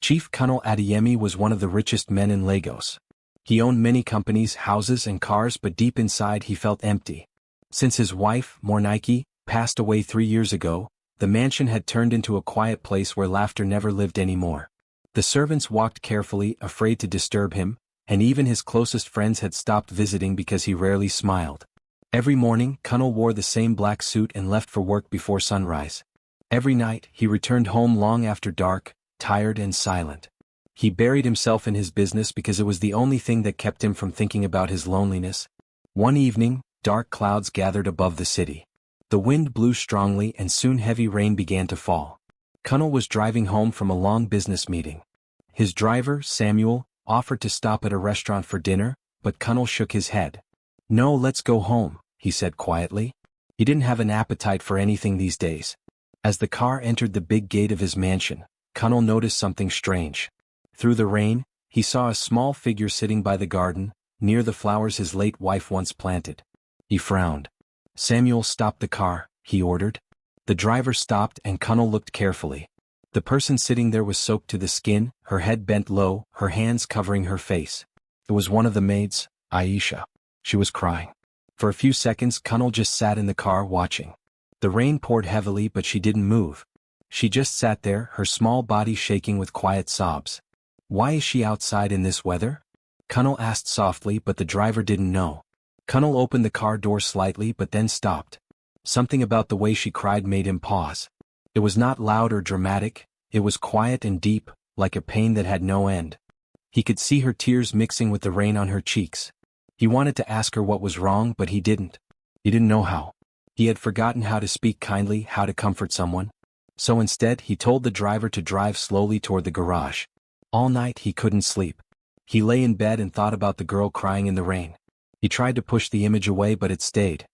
Chief Kunal Adeyemi was one of the richest men in Lagos. He owned many companies, houses and cars, but deep inside he felt empty. Since his wife, Mornike, passed away 3 years ago, the mansion had turned into a quiet place where laughter never lived anymore. The servants walked carefully, afraid to disturb him, and even his closest friends had stopped visiting because he rarely smiled. Every morning, Kunal wore the same black suit and left for work before sunrise. Every night, he returned home long after dark, tired and silent. He buried himself in his business because it was the only thing that kept him from thinking about his loneliness. One evening, dark clouds gathered above the city. The wind blew strongly and soon heavy rain began to fall. Kunal was driving home from a long business meeting. His driver, Samuel, offered to stop at a restaurant for dinner, but Kunal shook his head. "No, let's go home," he said quietly. He didn't have an appetite for anything these days. As the car entered the big gate of his mansion, Kunal noticed something strange. Through the rain, he saw a small figure sitting by the garden, near the flowers his late wife once planted. He frowned. "Samuel, stop the car," he ordered. The driver stopped and Kunal looked carefully. The person sitting there was soaked to the skin, her head bent low, her hands covering her face. It was one of the maids, Aisha. She was crying. For a few seconds Kunal just sat in the car watching. The rain poured heavily but she didn't move. She just sat there, her small body shaking with quiet sobs. "Why is she outside in this weather?" Kunal asked softly, but the driver didn't know. Kunal opened the car door slightly but then stopped. Something about the way she cried made him pause. It was not loud or dramatic, it was quiet and deep, like a pain that had no end. He could see her tears mixing with the rain on her cheeks. He wanted to ask her what was wrong, but he didn't. He didn't know how. He had forgotten how to speak kindly, how to comfort someone. So instead he told the driver to drive slowly toward the garage. All night he couldn't sleep. He lay in bed and thought about the girl crying in the rain. He tried to push the image away but it stayed.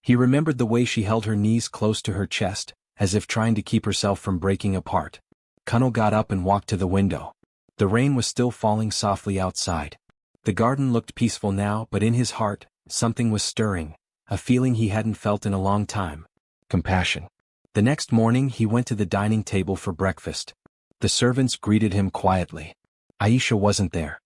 He remembered the way she held her knees close to her chest, as if trying to keep herself from breaking apart. Kunal got up and walked to the window. The rain was still falling softly outside. The garden looked peaceful now, but in his heart, something was stirring, a feeling he hadn't felt in a long time. Compassion. The next morning he went to the dining table for breakfast. The servants greeted him quietly. Aisha wasn't there.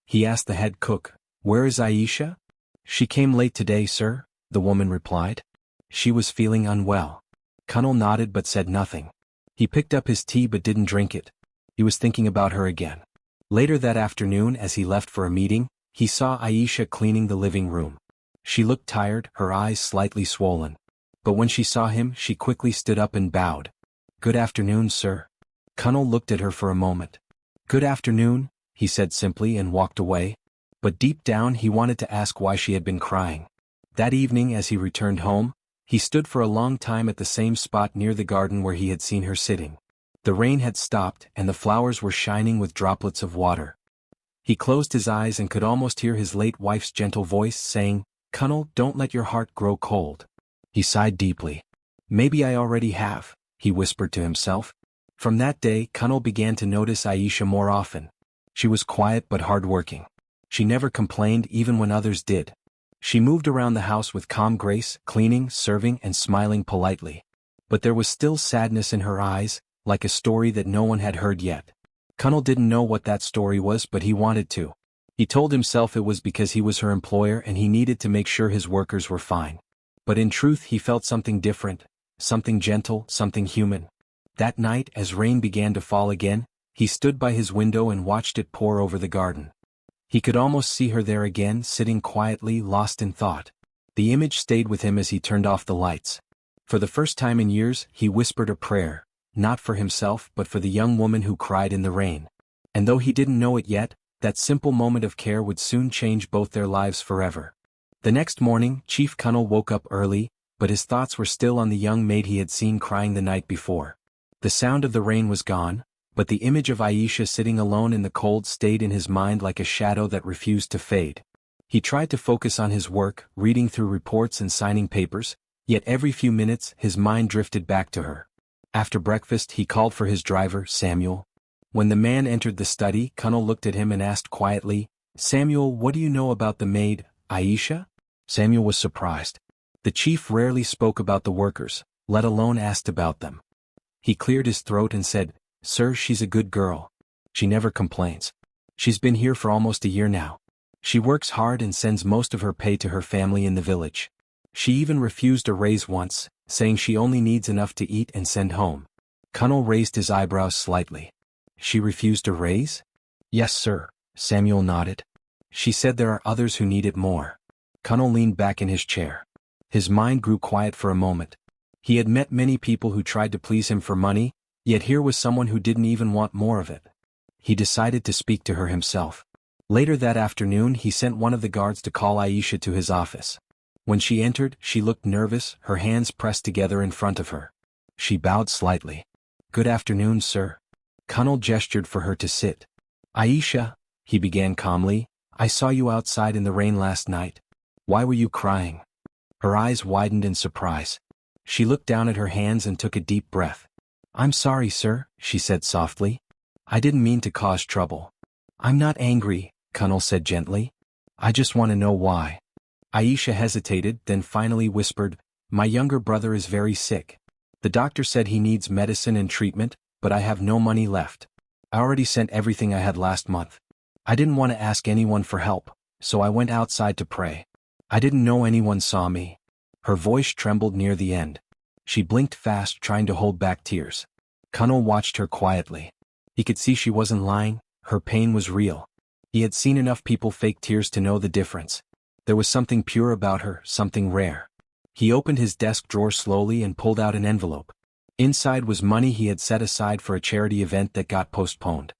He asked the head cook, "Where is Aisha?" "She came late today, sir," the woman replied. "She was feeling unwell." Kunal nodded but said nothing. He picked up his tea but didn't drink it. He was thinking about her again. Later that afternoon, as he left for a meeting, he saw Aisha cleaning the living room. She looked tired, her eyes slightly swollen. But when she saw him, she quickly stood up and bowed. "Good afternoon, sir." Kunal looked at her for a moment. "Good afternoon," he said simply and walked away. But deep down he wanted to ask why she had been crying. That evening as he returned home, he stood for a long time at the same spot near the garden where he had seen her sitting. The rain had stopped and the flowers were shining with droplets of water. He closed his eyes and could almost hear his late wife's gentle voice saying, "Kunal, don't let your heart grow cold." He sighed deeply. "Maybe I already have," he whispered to himself. From that day, Kunal began to notice Aisha more often. She was quiet but hardworking. She never complained even when others did. She moved around the house with calm grace, cleaning, serving, and smiling politely. But there was still sadness in her eyes, like a story that no one had heard yet. Kunal didn't know what that story was, but he wanted to. He told himself it was because he was her employer and he needed to make sure his workers were fine. But in truth he felt something different, something gentle, something human. That night, as rain began to fall again, he stood by his window and watched it pour over the garden. He could almost see her there again, sitting quietly, lost in thought. The image stayed with him as he turned off the lights. For the first time in years, he whispered a prayer, not for himself but for the young woman who cried in the rain. And though he didn't know it yet, that simple moment of care would soon change both their lives forever. The next morning, Chief Kunal woke up early, but his thoughts were still on the young maid he had seen crying the night before. The sound of the rain was gone, but the image of Aisha sitting alone in the cold stayed in his mind like a shadow that refused to fade. He tried to focus on his work, reading through reports and signing papers, yet every few minutes his mind drifted back to her. After breakfast he called for his driver, Samuel. When the man entered the study, Kunal looked at him and asked quietly, "Samuel, what do you know about the maid, Aisha?" Samuel was surprised. The chief rarely spoke about the workers, let alone asked about them. He cleared his throat and said, "Sir, she's a good girl. She never complains. She's been here for almost a year now. She works hard and sends most of her pay to her family in the village. She even refused a raise once, saying she only needs enough to eat and send home. Kunal raised his eyebrows slightly. She refused a raise? Yes, sir, Samuel nodded. She said there are others who need it more. Kunal leaned back in his chair. His mind grew quiet for a moment. He had met many people who tried to please him for money, yet here was someone who didn't even want more of it. He decided to speak to her himself. Later that afternoon he sent one of the guards to call Aisha to his office. When she entered, she looked nervous, her hands pressed together in front of her. She bowed slightly. Good afternoon, sir. Kunal gestured for her to sit. Aisha, he began calmly, I saw you outside in the rain last night. Why were you crying? Her eyes widened in surprise. She looked down at her hands and took a deep breath. I'm sorry, sir, she said softly. I didn't mean to cause trouble. I'm not angry, Kunal said gently. I just want to know why. Aisha hesitated, then finally whispered, My younger brother is very sick. The doctor said he needs medicine and treatment, but I have no money left. I already sent everything I had last month. I didn't want to ask anyone for help, so I went outside to pray. I didn't know anyone saw me. Her voice trembled near the end. She blinked fast, trying to hold back tears. Kunal watched her quietly. He could see she wasn't lying, her pain was real. He had seen enough people fake tears to know the difference. There was something pure about her, something rare. He opened his desk drawer slowly and pulled out an envelope. Inside was money he had set aside for a charity event that got postponed.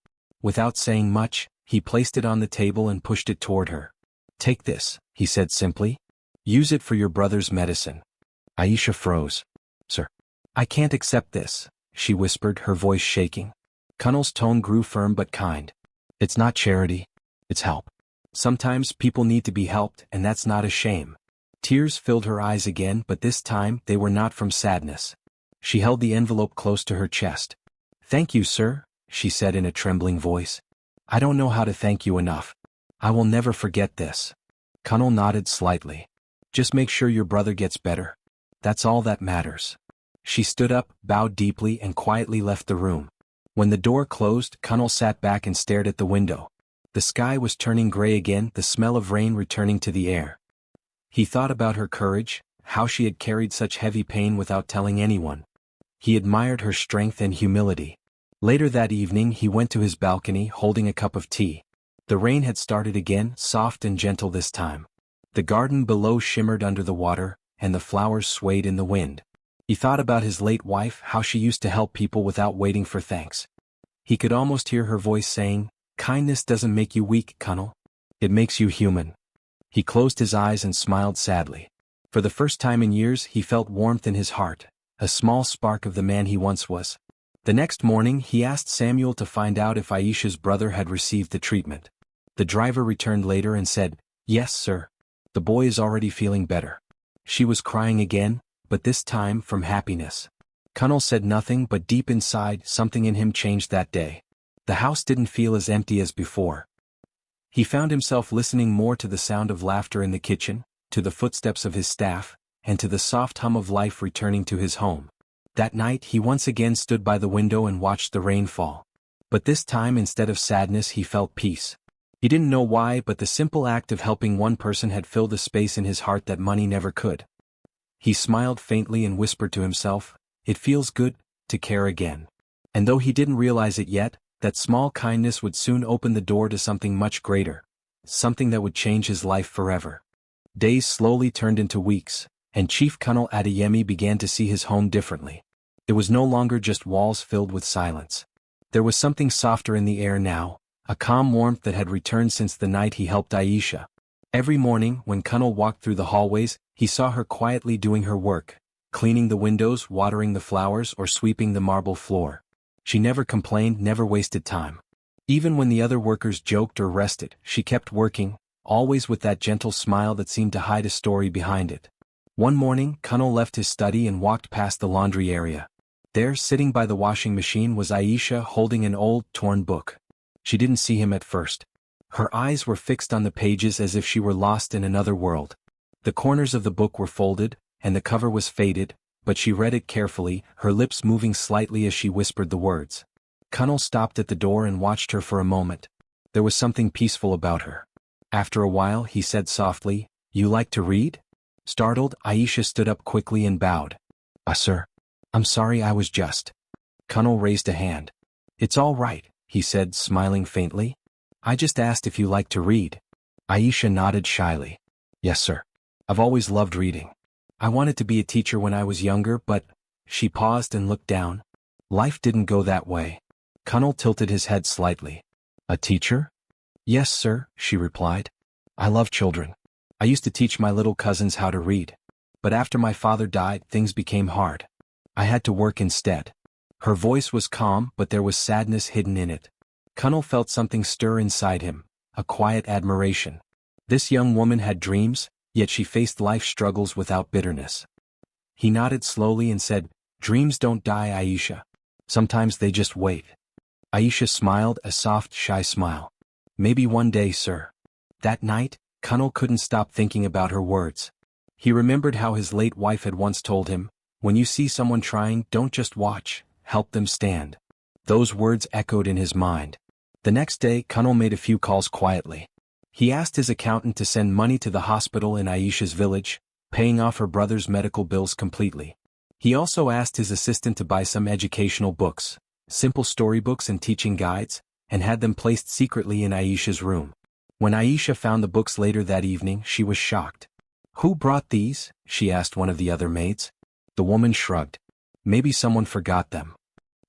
Without saying much, he placed it on the table and pushed it toward her. Take this, he said simply. Use it for your brother's medicine. Aisha froze. Sir, I can't accept this, she whispered, her voice shaking. Kunal's tone grew firm but kind. It's not charity. It's help. Sometimes people need to be helped, and that's not a shame. Tears filled her eyes again, but this time they were not from sadness. She held the envelope close to her chest. Thank you, sir, she said in a trembling voice. I don't know how to thank you enough. I will never forget this. Kunal nodded slightly. Just make sure your brother gets better. That's all that matters. She stood up, bowed deeply, and quietly left the room. When the door closed, Kunal sat back and stared at the window. The sky was turning gray again, the smell of rain returning to the air. He thought about her courage, how she had carried such heavy pain without telling anyone. He admired her strength and humility. Later that evening he went to his balcony holding a cup of tea. The rain had started again, soft and gentle this time. The garden below shimmered under the water, and the flowers swayed in the wind. He thought about his late wife, how she used to help people without waiting for thanks. He could almost hear her voice saying, Kindness doesn't make you weak, Kunal. It makes you human. He closed his eyes and smiled sadly. For the first time in years he felt warmth in his heart, a small spark of the man he once was. The next morning he asked Samuel to find out if Aisha's brother had received the treatment. The driver returned later and said, Yes, sir. The boy is already feeling better. She was crying again, but this time from happiness. Kunal said nothing, but deep inside something in him changed that day. The house didn't feel as empty as before. He found himself listening more to the sound of laughter in the kitchen, to the footsteps of his staff, and to the soft hum of life returning to his home. That night he once again stood by the window and watched the rain fall. But this time instead of sadness he felt peace. He didn't know why, but the simple act of helping one person had filled a space in his heart that money never could. He smiled faintly and whispered to himself, It feels good to care again. And though he didn't realize it yet, that small kindness would soon open the door to something much greater, something that would change his life forever. Days slowly turned into weeks, and Chief Kunal Adeyemi began to see his home differently. It was no longer just walls filled with silence. There was something softer in the air now, a calm warmth that had returned since the night he helped Aisha. Every morning, when Kunal walked through the hallways, he saw her quietly doing her work, cleaning the windows, watering the flowers, or sweeping the marble floor. She never complained, never wasted time. Even when the other workers joked or rested, she kept working, always with that gentle smile that seemed to hide a story behind it. One morning, Kunal left his study and walked past the laundry area. There, sitting by the washing machine, was Aisha holding an old, torn book. She didn't see him at first. Her eyes were fixed on the pages as if she were lost in another world. The corners of the book were folded, and the cover was faded, but she read it carefully, her lips moving slightly as she whispered the words. Kunal stopped at the door and watched her for a moment. There was something peaceful about her. After a while he said softly, "You like to read?" Startled, Aisha stood up quickly and bowed. Sir. I'm sorry, I was just. Kunal raised a hand. It's all right, he said, smiling faintly. I just asked if you like to read. Aisha nodded shyly. Yes, sir. I've always loved reading. I wanted to be a teacher when I was younger, but... She paused and looked down. Life didn't go that way. Kunal tilted his head slightly. A teacher? Yes, sir, she replied. I love children. I used to teach my little cousins how to read. But after my father died, things became hard. I had to work instead. Her voice was calm, but there was sadness hidden in it. Kunal felt something stir inside him, a quiet admiration. This young woman had dreams, yet she faced life struggles without bitterness. He nodded slowly and said, Dreams don't die, Aisha. Sometimes they just wait. Aisha smiled, a soft, shy smile. Maybe one day, sir. That night, Kunal couldn't stop thinking about her words. He remembered how his late wife had once told him, when you see someone trying, don't just watch, help them stand. Those words echoed in his mind. The next day, Kunal made a few calls quietly. He asked his accountant to send money to the hospital in Aisha's village, paying off her brother's medical bills completely. He also asked his assistant to buy some educational books, simple storybooks and teaching guides, and had them placed secretly in Aisha's room. When Aisha found the books later that evening, she was shocked. Who brought these? She asked one of the other maids. The woman shrugged. Maybe someone forgot them.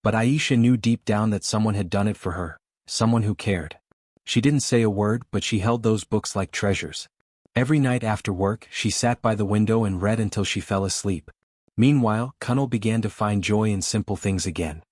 But Aisha knew deep down that someone had done it for her, someone who cared. She didn't say a word, but she held those books like treasures. Every night after work, she sat by the window and read until she fell asleep. Meanwhile, Kunal began to find joy in simple things again.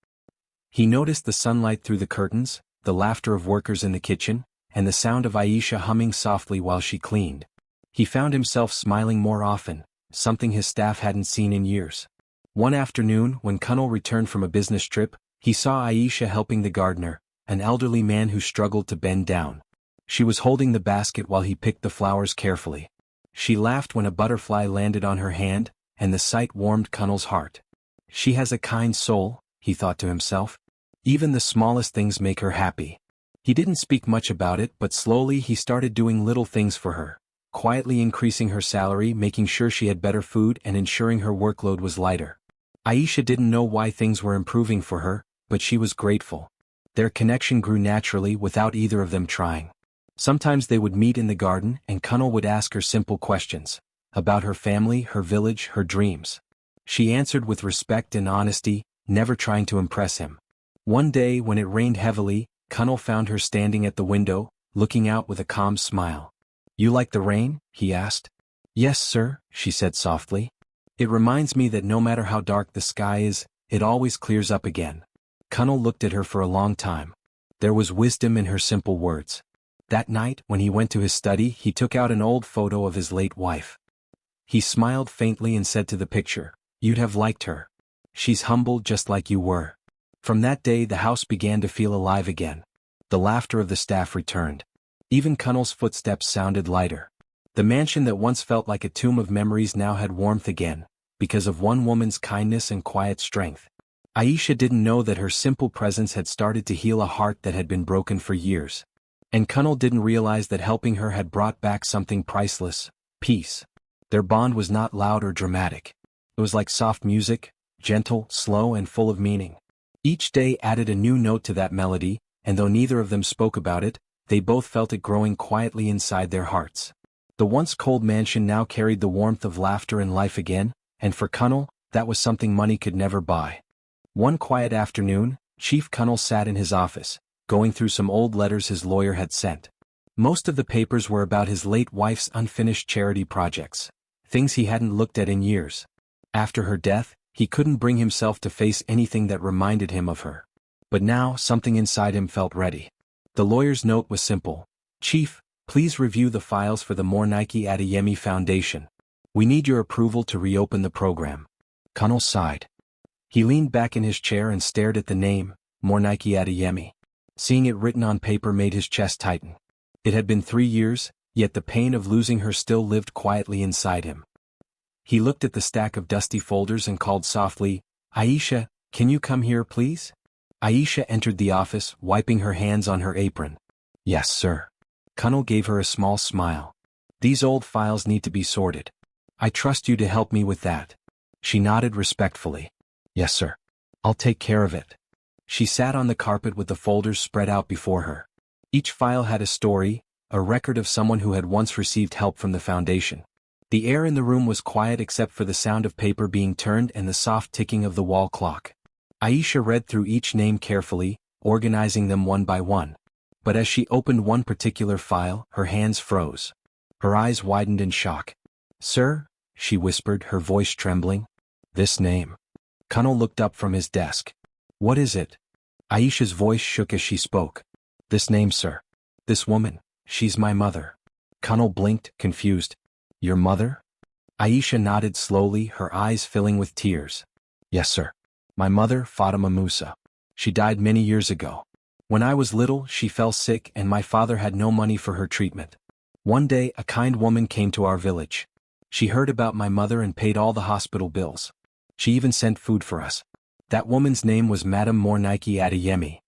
He noticed the sunlight through the curtains, the laughter of workers in the kitchen, and the sound of Aisha humming softly while she cleaned. He found himself smiling more often, something his staff hadn't seen in years. One afternoon, when Kunal returned from a business trip, he saw Aisha helping the gardener, an elderly man who struggled to bend down. She was holding the basket while he picked the flowers carefully. She laughed when a butterfly landed on her hand, and the sight warmed Kunal's heart. She has a kind soul, he thought to himself. Even the smallest things make her happy. He didn't speak much about it, but slowly he started doing little things for her, quietly increasing her salary, making sure she had better food, and ensuring her workload was lighter. Aisha didn't know why things were improving for her, but she was grateful. Their connection grew naturally without either of them trying. Sometimes they would meet in the garden, and Kunal would ask her simple questions about her family, her village, her dreams. She answered with respect and honesty, never trying to impress him. One day, when it rained heavily, Kunal found her standing at the window, looking out with a calm smile. You like the rain? He asked. Yes, sir, she said softly. It reminds me that no matter how dark the sky is, it always clears up again. Kunal looked at her for a long time. There was wisdom in her simple words. That night, when he went to his study, he took out an old photo of his late wife. He smiled faintly and said to the picture, You'd have liked her. She's humble just like you were. From that day, the house began to feel alive again. The laughter of the staff returned. Even Kunal's footsteps sounded lighter. The mansion that once felt like a tomb of memories now had warmth again, because of one woman's kindness and quiet strength. Aisha didn't know that her simple presence had started to heal a heart that had been broken for years. And Kunal didn't realize that helping her had brought back something priceless, peace. Their bond was not loud or dramatic. It was like soft music, gentle, slow, and full of meaning. Each day added a new note to that melody, and though neither of them spoke about it, they both felt it growing quietly inside their hearts. The once cold mansion now carried the warmth of laughter and life again, and for Kunal, that was something money could never buy. One quiet afternoon, Chief Kunal sat in his office, going through some old letters his lawyer had sent. Most of the papers were about his late wife's unfinished charity projects, things he hadn't looked at in years. After her death, he couldn't bring himself to face anything that reminded him of her. But now, something inside him felt ready. The lawyer's note was simple. Chief, please review the files for the Moonlight Adeyemi Foundation. We need your approval to reopen the program. Kunal sighed. He leaned back in his chair and stared at the name, Moonlight Adeyemi. Seeing it written on paper made his chest tighten. It had been 3 years, yet the pain of losing her still lived quietly inside him. He looked at the stack of dusty folders and called softly, Aisha, can you come here please? Aisha entered the office, wiping her hands on her apron. Yes, sir. Kunal gave her a small smile. These old files need to be sorted. I trust you to help me with that. She nodded respectfully. Yes, sir. I'll take care of it. She sat on the carpet with the folders spread out before her. Each file had a story, a record of someone who had once received help from the foundation. The air in the room was quiet except for the sound of paper being turned and the soft ticking of the wall clock. Aisha read through each name carefully, organizing them one by one. But as she opened one particular file, her hands froze. Her eyes widened in shock. Sir, she whispered, her voice trembling. This name. Kunal looked up from his desk. What is it? Aisha's voice shook as she spoke. This name, sir. This woman, she's my mother. Kunal blinked, confused. Your mother? Aisha nodded slowly, her eyes filling with tears. Yes, sir. My mother, Fatima Musa. She died many years ago. When I was little, she fell sick and my father had no money for her treatment. One day, a kind woman came to our village. She heard about my mother and paid all the hospital bills. She even sent food for us. That woman's name was Madame Moonlight Adeyemi.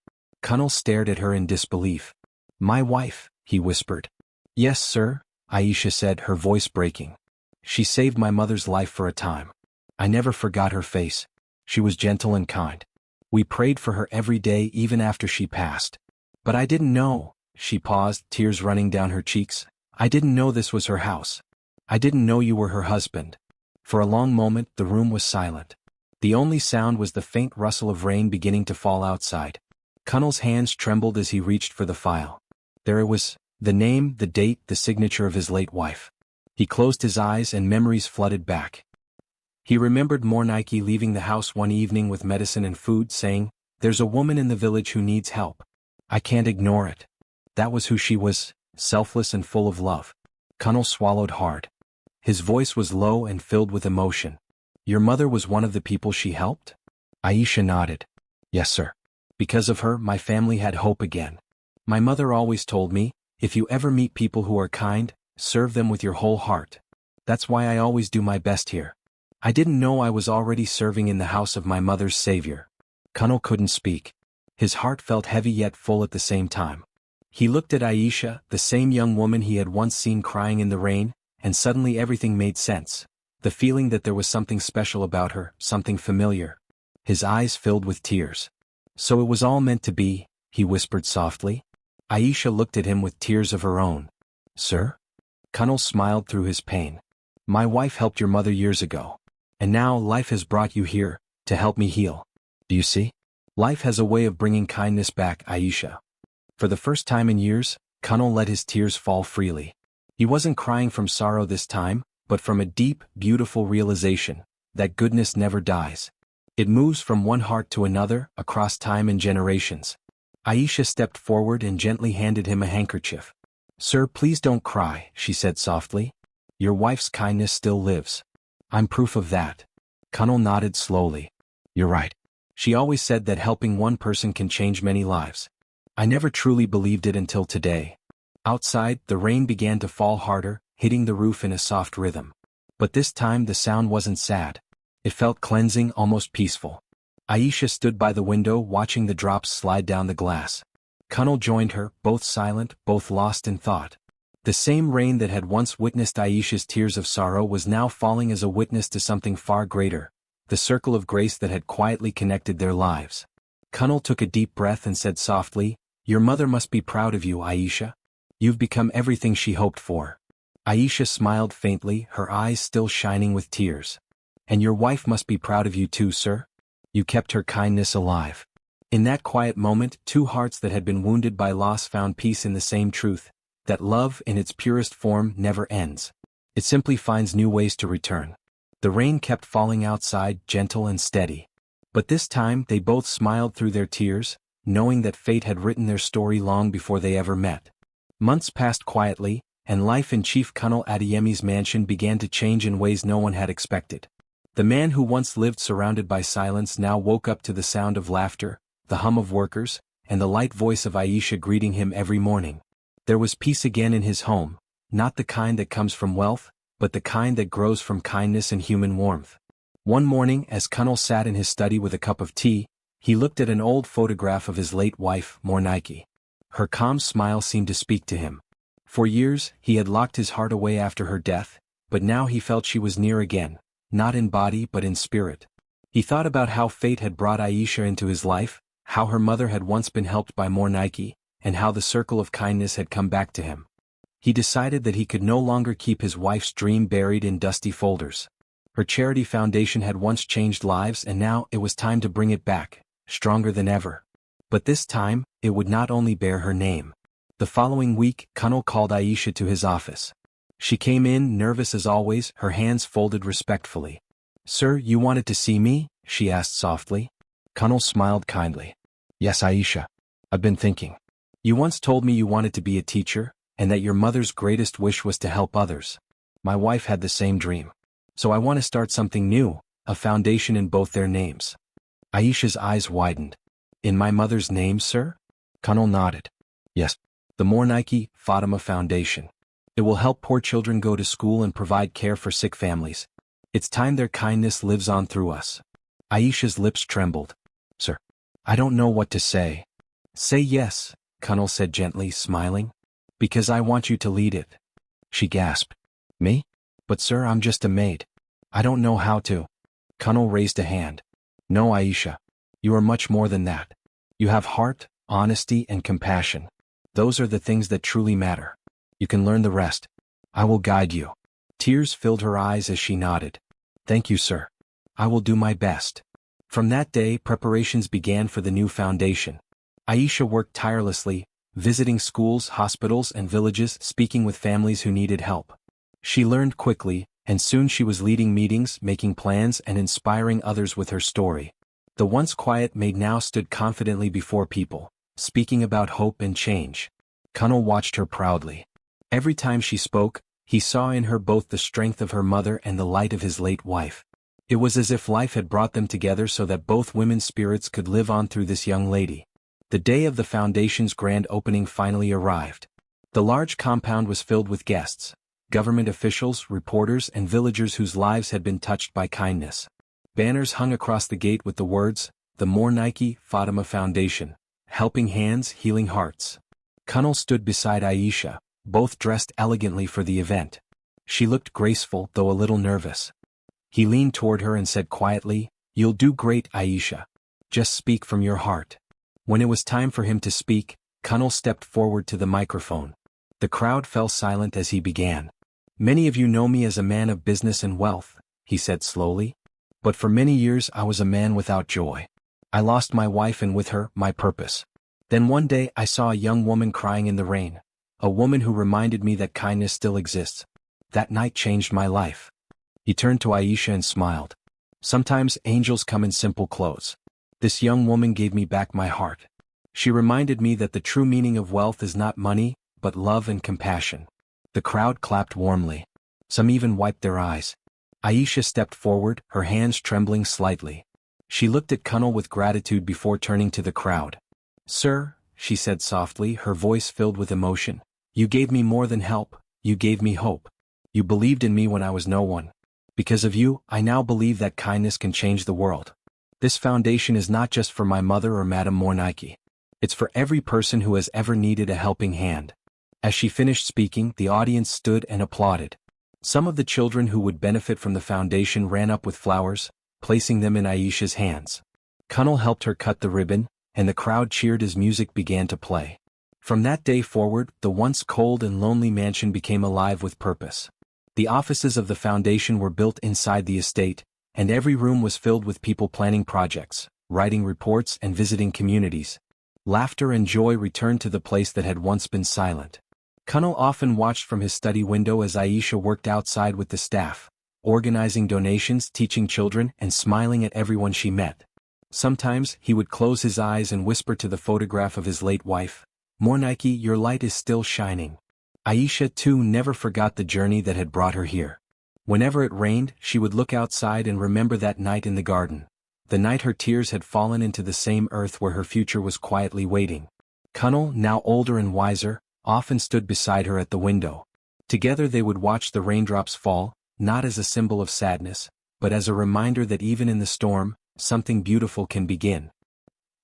Kunal stared at her in disbelief. My wife, he whispered. Yes, sir, Aisha said, her voice breaking. She saved my mother's life for a time. I never forgot her face. She was gentle and kind. We prayed for her every day even after she passed. But I didn't know, she paused, tears running down her cheeks. I didn't know this was her house. I didn't know you were her husband. For a long moment, the room was silent. The only sound was the faint rustle of rain beginning to fall outside. Kunal's hands trembled as he reached for the file. There it was, the name, the date, the signature of his late wife. He closed his eyes and memories flooded back. He remembered Mornike leaving the house one evening with medicine and food, saying, There's a woman in the village who needs help. I can't ignore it. That was who she was, selfless and full of love. Kunal swallowed hard. His voice was low and filled with emotion. Your mother was one of the people she helped? Aisha nodded. Yes, sir. Because of her, my family had hope again. My mother always told me, if you ever meet people who are kind, serve them with your whole heart. That's why I always do my best here. I didn't know I was already serving in the house of my mother's savior. Kunal couldn't speak. His heart felt heavy yet full at the same time. He looked at Aisha, the same young woman he had once seen crying in the rain, and suddenly everything made sense. The feeling that there was something special about her, something familiar. His eyes filled with tears. So it was all meant to be, he whispered softly. Aisha looked at him with tears of her own. Sir? Kunal smiled through his pain. My wife helped your mother years ago. And now life has brought you here, to help me heal. Do you see? Life has a way of bringing kindness back, Aisha. For the first time in years, Kunal let his tears fall freely. He wasn't crying from sorrow this time, but from a deep, beautiful realization that goodness never dies. It moves from one heart to another, across time and generations. Aisha stepped forward and gently handed him a handkerchief. Sir, please don't cry, she said softly. Your wife's kindness still lives. I'm proof of that. Kunal nodded slowly. You're right. She always said that helping one person can change many lives. I never truly believed it until today. Outside, the rain began to fall harder, hitting the roof in a soft rhythm. But this time the sound wasn't sad. It felt cleansing, almost peaceful. Aisha stood by the window watching the drops slide down the glass. Kunal joined her, both silent, both lost in thought. The same rain that had once witnessed Aisha's tears of sorrow was now falling as a witness to something far greater, the circle of grace that had quietly connected their lives. Kunal took a deep breath and said softly, Your mother must be proud of you, Aisha. You've become everything she hoped for. Aisha smiled faintly, her eyes still shining with tears. And your wife must be proud of you too, sir. You kept her kindness alive. In that quiet moment, two hearts that had been wounded by loss found peace in the same truth, that love in its purest form never ends. It simply finds new ways to return. The rain kept falling outside, gentle and steady. But this time they both smiled through their tears, knowing that fate had written their story long before they ever met. Months passed quietly, and life in Chief Kunal Adeyemi's mansion began to change in ways no one had expected. The man who once lived surrounded by silence now woke up to the sound of laughter, the hum of workers, and the light voice of Aisha greeting him every morning. There was peace again in his home, not the kind that comes from wealth, but the kind that grows from kindness and human warmth. One morning, as Kunal sat in his study with a cup of tea, He looked at an old photograph of his late wife, Mornike. Her calm smile seemed to speak to him. For years, he had locked his heart away after her death, but now he felt she was near again, not in body but in spirit. He thought about how fate had brought Aisha into his life, how her mother had once been helped by Mornike, and how the circle of kindness had come back to him. He decided that he could no longer keep his wife's dream buried in dusty folders. Her charity foundation had once changed lives and now it was time to bring it back, stronger than ever. But this time, it would not only bear her name. The following week, Kunal called Aisha to his office. She came in, nervous as always, her hands folded respectfully. "Sir, you wanted to see me?" she asked softly. Kunal smiled kindly. "Yes, Aisha. I've been thinking. You once told me you wanted to be a teacher, and that your mother's greatest wish was to help others. My wife had the same dream. So I want to start something new, a foundation in both their names." Aisha's eyes widened. "In my mother's name, sir?" Kunal nodded. "Yes. The Mornike, Fatima Foundation. It will help poor children go to school and provide care for sick families. It's time their kindness lives on through us." Aisha's lips trembled. "Sir, I don't know what to say." "Say yes," Kunal said gently, smiling. "Because I want you to lead it." She gasped. "Me? But sir, I'm just a maid. I don't know how to." Kunal raised a hand. "No, Aisha. You are much more than that. You have heart, honesty, and compassion. Those are the things that truly matter. You can learn the rest. I will guide you." Tears filled her eyes as she nodded. "Thank you, sir. I will do my best." From that day, preparations began for the new foundation. Aisha worked tirelessly, visiting schools, hospitals, and villages, speaking with families who needed help. She learned quickly, and soon she was leading meetings, making plans, and inspiring others with her story. The once quiet maid now stood confidently before people, speaking about hope and change. Kunal watched her proudly. Every time she spoke, he saw in her both the strength of her mother and the light of his late wife. It was as if life had brought them together so that both women's spirits could live on through this young lady. The day of the foundation's grand opening finally arrived. The large compound was filled with guests, government officials, reporters, and villagers whose lives had been touched by kindness. Banners hung across the gate with the words, "The Mornike, Fatima Foundation. Helping hands, healing hearts." Kunal stood beside Aisha, both dressed elegantly for the event. She looked graceful, though a little nervous. He leaned toward her and said quietly, "You'll do great, Aisha. Just speak from your heart." When it was time for him to speak, Kunal stepped forward to the microphone. The crowd fell silent as he began. "Many of you know me as a man of business and wealth," he said slowly. "But for many years I was a man without joy. I lost my wife and with her, my purpose. Then one day I saw a young woman crying in the rain, a woman who reminded me that kindness still exists. That night changed my life." He turned to Aisha and smiled. "Sometimes angels come in simple clothes. This young woman gave me back my heart. She reminded me that the true meaning of wealth is not money, but love and compassion." The crowd clapped warmly. Some even wiped their eyes. Aisha stepped forward, her hands trembling slightly. She looked at Kunal with gratitude before turning to the crowd. "Sir," she said softly, her voice filled with emotion, "you gave me more than help, you gave me hope. You believed in me when I was no one. Because of you, I now believe that kindness can change the world. This foundation is not just for my mother or Madame Mornike. It's for every person who has ever needed a helping hand." As she finished speaking, the audience stood and applauded. Some of the children who would benefit from the foundation ran up with flowers, placing them in Aisha's hands. Kunal helped her cut the ribbon, and the crowd cheered as music began to play. From that day forward, the once cold and lonely mansion became alive with purpose. The offices of the foundation were built inside the estate, and every room was filled with people planning projects, writing reports, and visiting communities. Laughter and joy returned to the place that had once been silent. Kunal often watched from his study window as Aisha worked outside with the staff, organizing donations, teaching children, and smiling at everyone she met. Sometimes, he would close his eyes and whisper to the photograph of his late wife, "Mornike, your light is still shining." Aisha, too, never forgot the journey that had brought her here. Whenever it rained, she would look outside and remember that night in the garden. The night her tears had fallen into the same earth where her future was quietly waiting. Kunal, now older and wiser, often stood beside her at the window. Together they would watch the raindrops fall, not as a symbol of sadness, but as a reminder that even in the storm, something beautiful can begin.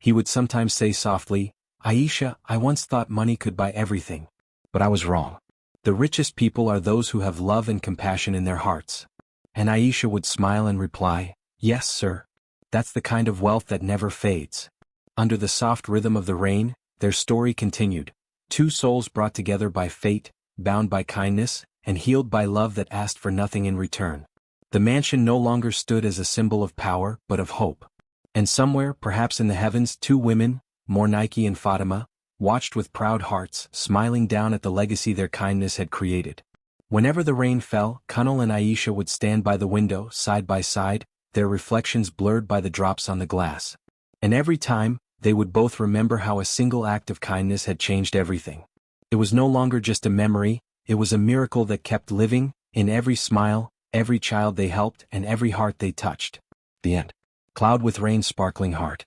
He would sometimes say softly, "Aisha, I once thought money could buy everything. But I was wrong. The richest people are those who have love and compassion in their hearts." And Aisha would smile and reply, "Yes, sir. That's the kind of wealth that never fades." Under the soft rhythm of the rain, their story continued. Two souls brought together by fate, bound by kindness, and healed by love that asked for nothing in return. The mansion no longer stood as a symbol of power but of hope. And somewhere, perhaps in the heavens, two women, Mornike and Fatima, watched with proud hearts, smiling down at the legacy their kindness had created. Whenever the rain fell, Kunal and Aisha would stand by the window, side by side, their reflections blurred by the drops on the glass. And every time, they would both remember how a single act of kindness had changed everything. It was no longer just a memory, it was a miracle that kept living, in every smile, every child they helped, and every heart they touched. The end. Cloud with rain sparkling heart.